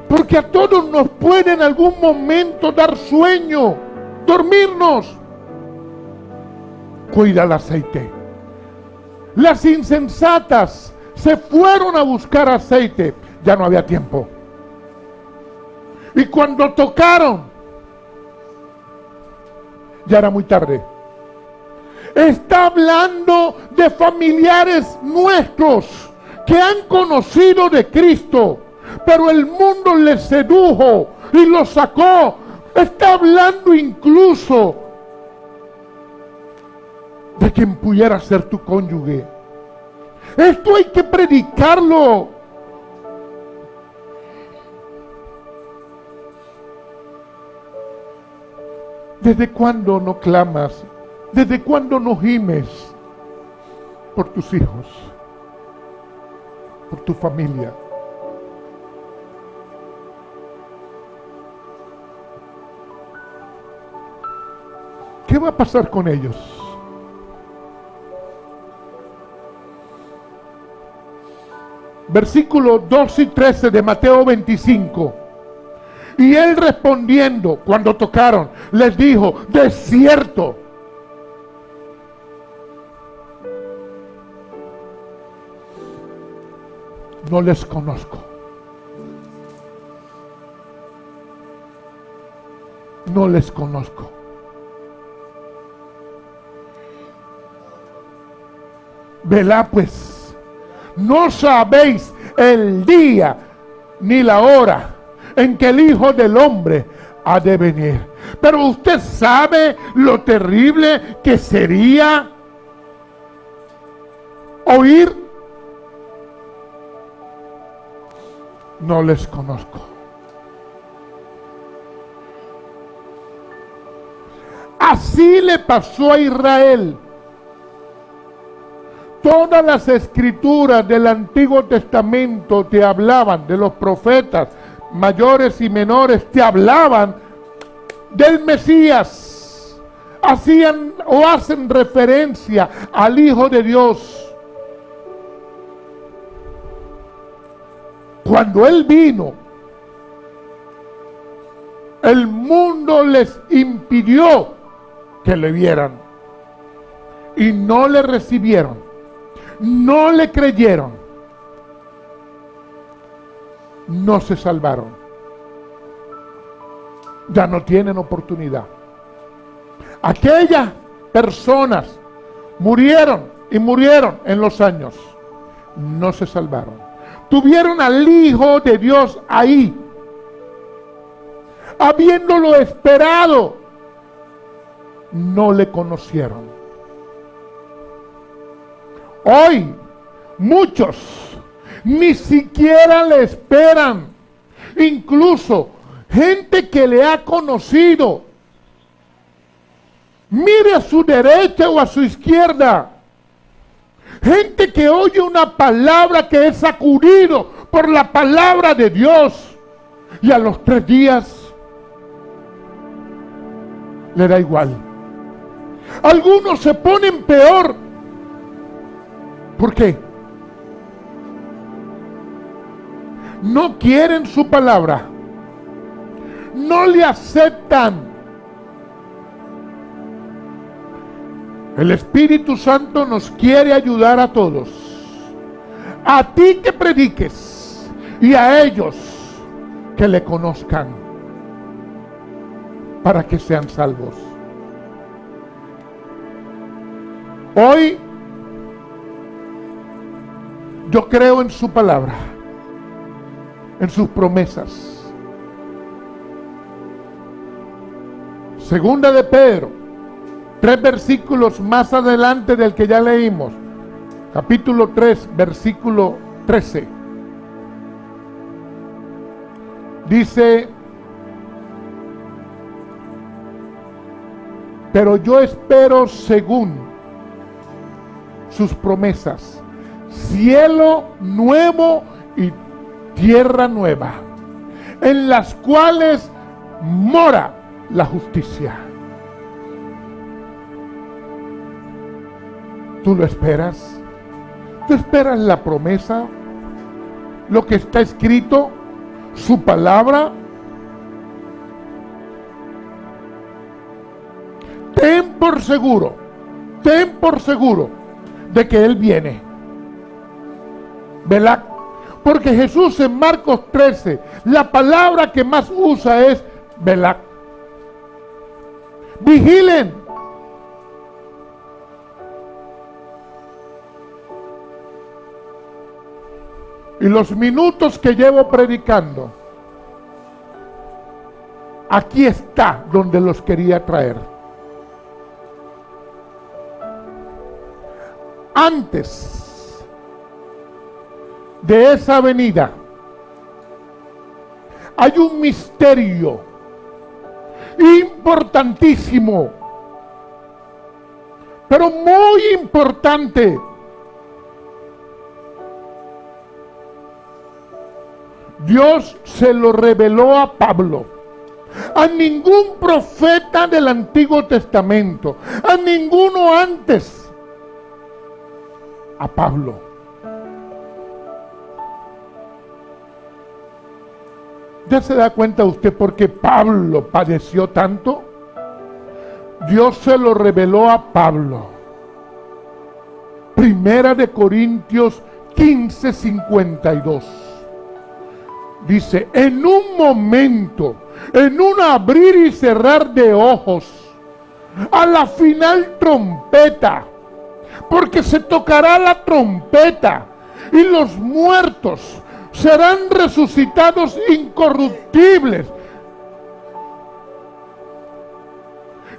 [SPEAKER 1] Porque a todos nos puede en algún momento dar sueño, dormirnos. Cuida el aceite. Las insensatas se fueron a buscar aceite, ya no había tiempo. Y cuando tocaron, ya era muy tarde. Está hablando de familiares nuestros que han conocido de Cristo, pero el mundo les sedujo y los sacó. Está hablando incluso de quien pudiera ser tu cónyuge. Esto hay que predicarlo. ¿Desde cuándo no clamas? ¿Desde cuándo no gimes por tus hijos, por tu familia? ¿Qué va a pasar con ellos? Versículos 2 y 13 de Mateo 25. Y él respondiendo, cuando tocaron, les dijo: de cierto, no les conozco. No les conozco. Velad pues, no sabéis el día ni la hora en que el Hijo del Hombre ha de venir. Pero usted sabe lo terrible que sería oír: no les conozco. Así le pasó a Israel. Todas las escrituras del Antiguo Testamento te hablaban, de los profetas mayores y menores, te hablaban del Mesías. Hacían o hacen referencia al Hijo de Dios. Cuando Él vino, El mundo les impidió que le vieran. Y no le recibieron. No le creyeron. No se salvaron. Ya no tienen oportunidad. Aquellas personas murieron y murieron en los años. No se salvaron. Tuvieron al Hijo de Dios ahí, habiéndolo esperado, no le conocieron. Hoy muchos ni siquiera le esperan. Incluso gente que le ha conocido, mire a su derecha o a su izquierda. Gente que oye una palabra que es sacudido por la palabra de Dios, y a los 3 días le da igual. Algunos se ponen peor. ¿Por qué? No quieren su palabra. No le aceptan. El Espíritu Santo nos quiere ayudar a todos. A ti que prediques y a ellos que le conozcan, para que sean salvos. Hoy yo creo en su palabra, en sus promesas. Segunda de Pedro, 3 versículos más adelante del que ya leímos, capítulo 3, versículo 13. Dice: pero yo espero según sus promesas, cielo nuevo y tierra nueva, en las cuales mora la justicia. ¿Tú lo esperas? ¿Tú esperas la promesa? ¿Lo que está escrito? ¿Su palabra? Ten por seguro de que Él viene. ¿Verdad? Porque Jesús en Marcos 13, la palabra que más usa es velad. Vigilen. Y los minutos que llevo predicando, aquí está donde los quería traer. Antes de esa venida hay un misterio importantísimo, pero muy importante. Dios se lo reveló a Pablo. A ningún profeta del Antiguo Testamento, a ninguno antes. A Pablo. ¿Ya se da cuenta usted por qué Pablo padeció tanto? Dios se lo reveló a Pablo. Primera de Corintios 15:52. Dice: en un momento, en un abrir y cerrar de ojos, a la final trompeta, porque se tocará la trompeta y los muertos serán resucitados incorruptibles,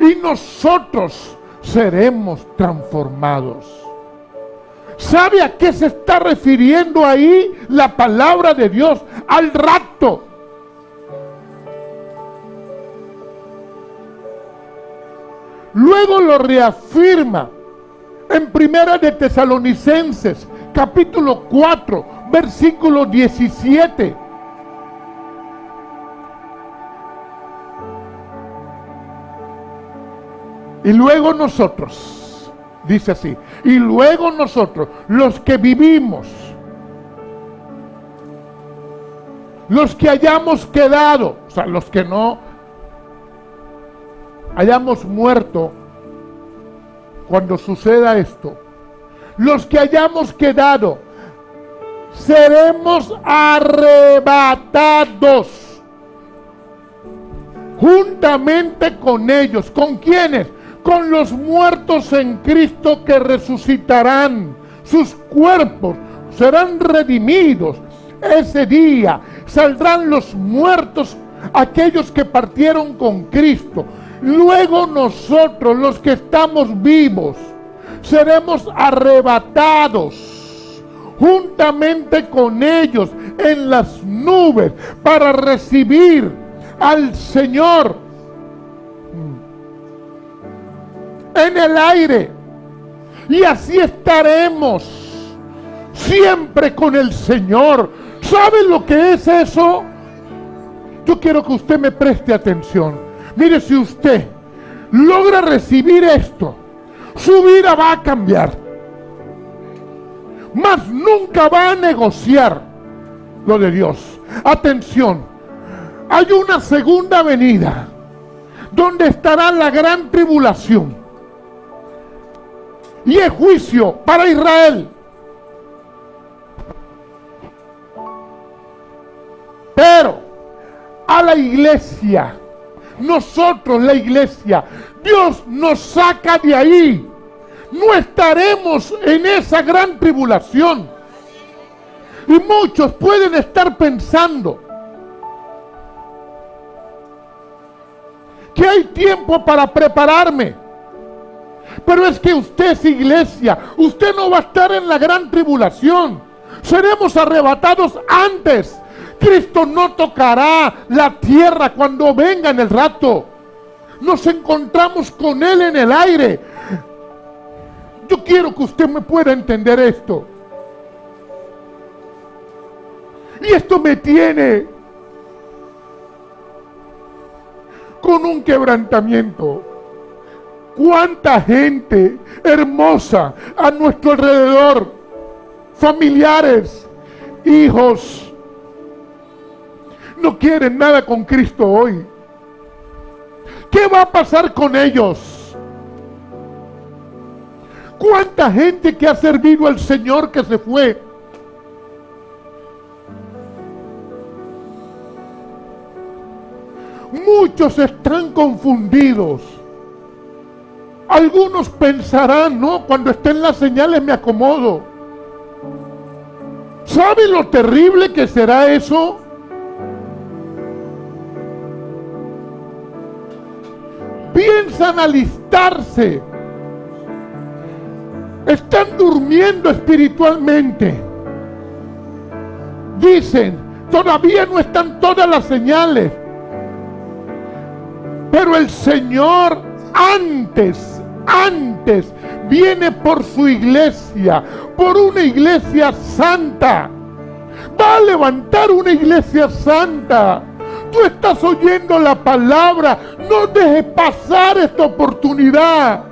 [SPEAKER 1] y nosotros seremos transformados. ¿Sabe a qué se está refiriendo ahí la palabra de Dios? Al rapto. Luego lo reafirma en Primera de Tesalonicenses, capítulo 4, versículo 17. Y luego nosotros, dice así, y luego nosotros, los que vivimos, los que hayamos quedado, o sea, los que no hayamos muerto cuando suceda esto, los que hayamos quedado, seremos arrebatados juntamente con ellos. ¿Con quiénes? Con los muertos en Cristo, que resucitarán. Sus cuerpos serán redimidos. Ese día saldrán los muertos, aquellos que partieron con Cristo. Luego nosotros, los que estamos vivos, seremos arrebatados juntamente con ellos en las nubes para recibir al Señor en el aire. Y así estaremos siempre con el Señor. ¿Saben lo que es eso? Yo quiero que usted me preste atención. Mire, si usted logra recibir esto, su vida va a cambiar. Mas nunca va a negociar lo de Dios. Atención, hay una segunda venida donde estará la gran tribulación. Y es juicio para Israel. Pero a la iglesia, nosotros la iglesia, Dios nos saca de ahí. No estaremos en esa gran tribulación. Y muchos pueden estar pensando que hay tiempo para prepararme. Pero es que usted es iglesia, usted no va a estar en la gran tribulación. Seremos arrebatados antes. Cristo no tocará la tierra cuando venga en el rapto. Nos encontramos con Él en el aire. Yo quiero que usted me pueda entender esto. Y esto me tiene con un quebrantamiento. ¿Cuánta gente hermosa a nuestro alrededor? Familiares, hijos, no quieren nada con Cristo hoy. ¿Qué va a pasar con ellos? ¿Cuánta gente que ha servido al Señor que se fue? Muchos están confundidos. Algunos pensarán, no, cuando estén las señales me acomodo. ¿Saben lo terrible que será eso? Piensan alistarse. Están durmiendo espiritualmente. Dicen, todavía no están todas las señales. Pero el Señor antes viene por su iglesia, por una iglesia santa. Va a levantar una iglesia santa. Tú estás oyendo la palabra, no dejes pasar esta oportunidad.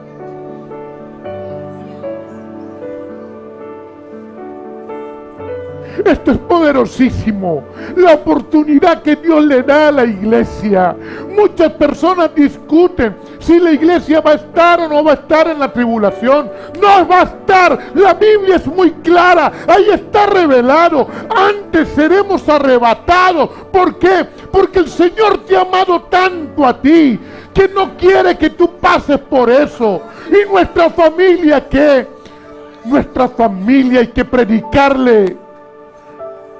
[SPEAKER 1] Esto es poderosísimo, la oportunidad que Dios le da a la iglesia. Muchas personas discuten si la iglesia va a estar o no va a estar en la tribulación. No va a estar, la Biblia es muy clara, ahí está revelado. Antes seremos arrebatados. ¿Por qué? Porque el Señor te ha amado tanto a ti, que no quiere que tú pases por eso. ¿Y nuestra familia qué? Nuestra familia hay que predicarle.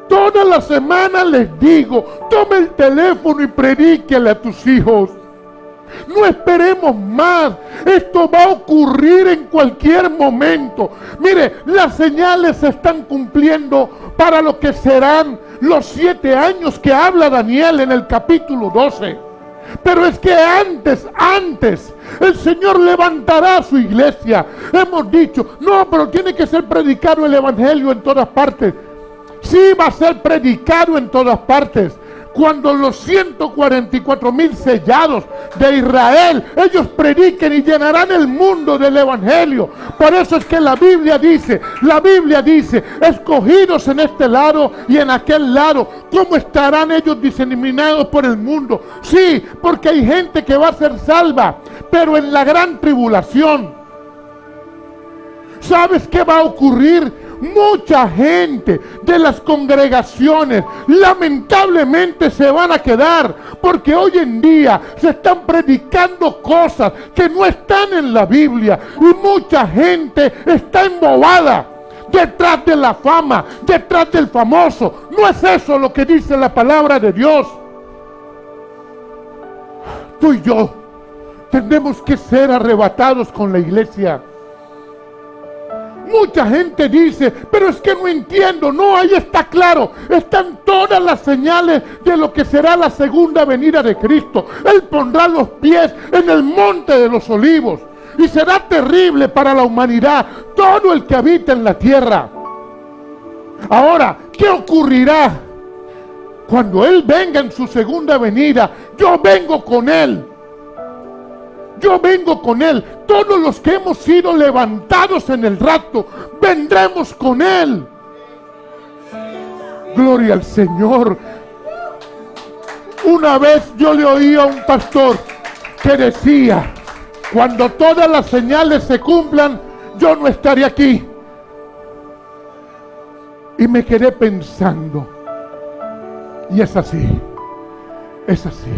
[SPEAKER 1] Toda la semana les digo, toma el teléfono y predíquele a tus hijos. No esperemos más. Esto va a ocurrir en cualquier momento. Mire, las señales se están cumpliendo para lo que serán los 7 años que habla Daniel en el capítulo 12. Pero es que antes, el Señor levantará su iglesia. Hemos dicho, no, pero tiene que ser predicado el evangelio en todas partes. Sí, va a ser predicado en todas partes. cuando los 144,000 sellados de Israel, ellos prediquen y llenarán el mundo del evangelio. Por eso es que la Biblia dice, escogidos en este lado y en aquel lado, ¿cómo estarán ellos diseminados por el mundo? Sí, porque hay gente que va a ser salva, pero en la gran tribulación. ¿Sabes qué va a ocurrir? Mucha gente de las congregaciones lamentablemente se van a quedar, porque hoy en día se están predicando cosas que no están en la Biblia, y mucha gente está embobada detrás de la fama, detrás del famoso. No es eso lo que dice la palabra de Dios. Tú y yo tenemos que ser arrebatados con la iglesia. Mucha gente dice, pero es que no entiendo. No, ahí está claro. Están todas las señales de lo que será la segunda venida de Cristo. Él pondrá los pies en el monte de los olivos. Y será terrible para la humanidad, todo el que habita en la tierra. Ahora, ¿qué ocurrirá? Cuando Él venga en su segunda venida, yo vengo con Él. Yo vengo con Él. Todos los que hemos sido levantados en el rapto, vendremos con Él. Gloria al Señor. Una vez yo le oí a un pastor que decía, cuando todas las señales se cumplan, yo no estaré aquí. Y me quedé pensando, y es así, es así.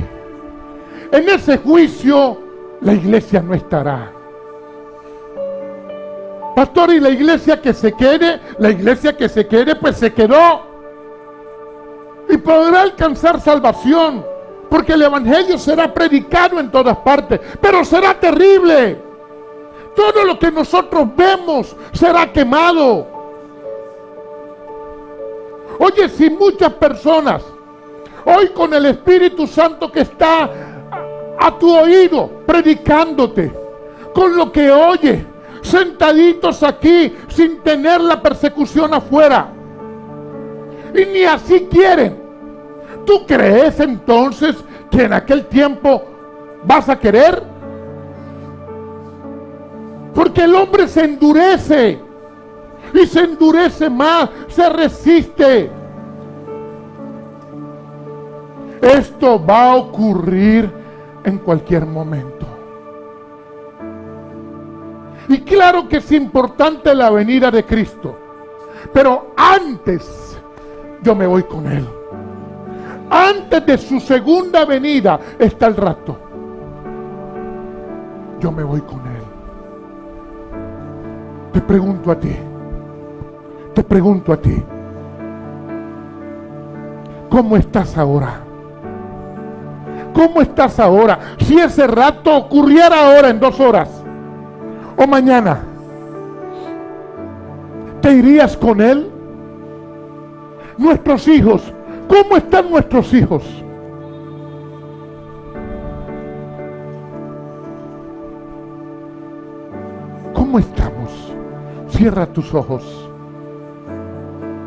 [SPEAKER 1] En ese juicio, la iglesia no estará. Pastor, y la iglesia que se quede, pues se quedó. Y podrá alcanzar salvación, porque el evangelio será predicado en todas partes, pero será terrible. Todo lo que nosotros vemos será quemado. Oye, si muchas personas, hoy con el Espíritu Santo que está a tu oído, predicándote, con lo que oye, sentaditos aquí, sin tener la persecución afuera, y ni así quieren. ¿Tú crees entonces que en aquel tiempo vas a querer? Porque el hombre se endurece, y se endurece más, se resiste. Esto va a ocurrir en cualquier momento. Y claro que es importante la venida de Cristo, pero antes yo me voy con Él. Antes de su segunda venida está el rapto. Yo me voy con Él. Te pregunto a ti, ¿cómo estás ahora? ¿Cómo estás ahora? Si ese rapto ocurriera ahora en 2 horas o mañana, ¿te irías con Él? Nuestros hijos, ¿cómo están nuestros hijos? ¿Cómo estamos? Cierra tus ojos.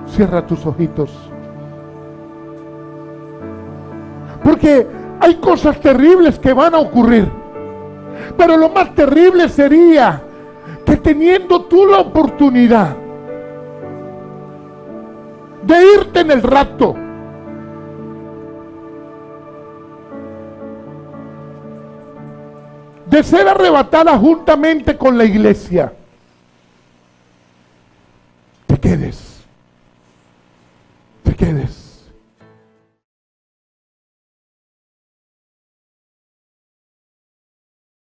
[SPEAKER 1] Cierra tus ojitos. Porque hay cosas terribles que van a ocurrir. Pero lo más terrible sería que, teniendo tú la oportunidad de irte en el rapto, de ser arrebatada juntamente con la iglesia,